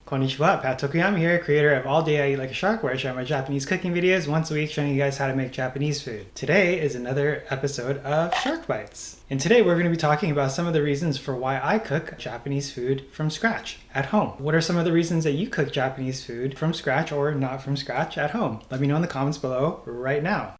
Konnichiwa, Pat Tokuyama here, creator of All Day I Eat Like a Shark, where I share my Japanese cooking videos once a week showing you guys how to make Japanese food. Today is another episode of Shark Bites. And today we're going to be talking about some of the reasons for why I cook Japanese food from scratch at home. What are some of the reasons that you cook Japanese food from scratch or not from scratch at home? Let me know in the comments below right now.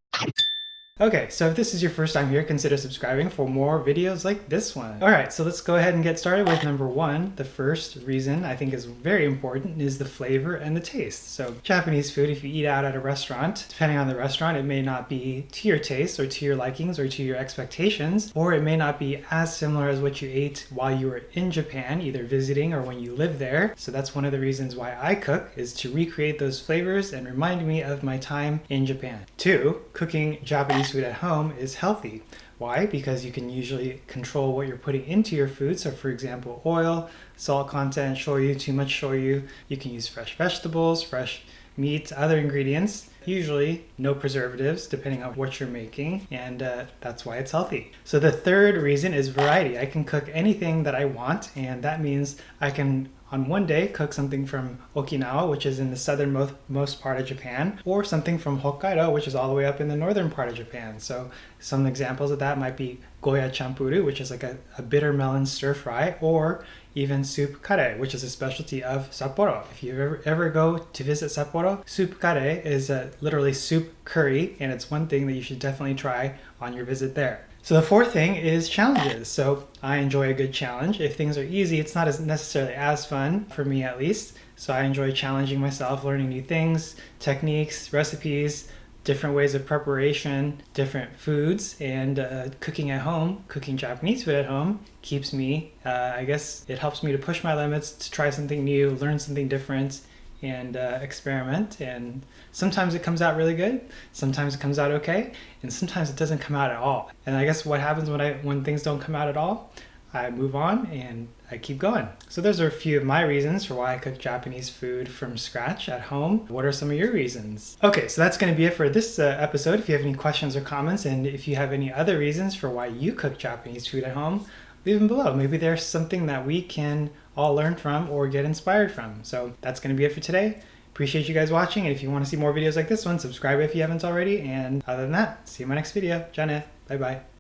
Okay, so if this is your first time here, consider subscribing for more videos like this one. Alright, so let's go ahead and get started with number one. The first reason I think is very important is the flavor and the taste. So Japanese food, if you eat out at a restaurant, depending on the restaurant, it may not be to your taste or to your likings or to your expectations, or it may not be as similar as what you ate while you were in Japan, either visiting or when you live there. So that's one of the reasons why I cook, is to recreate those flavors and remind me of my time in Japan. Two, cooking Japanese food at home is healthy. Why? Because you can usually control what you're putting into your food. So for example, oil, salt content, shoyu, too much shoyu. You can use fresh vegetables, fresh meat, other ingredients. Usually no preservatives, depending on what you're making, and that's why it's healthy. So the third reason is variety. I can cook anything that I want, and that means I can on one day cook something from Okinawa, which is in the southernmost part of Japan, or something from Hokkaido, which is all the way up in the northern part of Japan. So some examples of that might be goya champuru, which is like a bitter melon stir fry, or even soup kare, which is a specialty of Sapporo. If you ever go to visit Sapporo, soup kare is literally soup curry, and it's one thing that you should definitely try on your visit there. So the fourth thing is challenges. So I enjoy a good challenge. If things are easy, it's not necessarily as fun, for me at least. So I enjoy challenging myself, learning new things, techniques, recipes, different ways of preparation, different foods, and cooking at home, cooking Japanese food at home keeps me, I guess it helps me to push my limits, to try something new, learn something different, and experiment. And sometimes it comes out really good, sometimes it comes out okay, and sometimes it doesn't come out at all. And I guess what happens when things don't come out at all, I move on and I keep going. So those are a few of my reasons for why I cook Japanese food from scratch at home. What are some of your reasons? Okay, so that's going to be it for this episode. If you have any questions or comments, and if you have any other reasons for why you cook Japanese food at home, leave them below. Maybe there's something that we can all learn from or get inspired from. So that's going to be it for today. Appreciate you guys watching, and if you want to see more videos like this one, subscribe if you haven't already. And other than that, see you in my next video. Ja ne. Bye bye.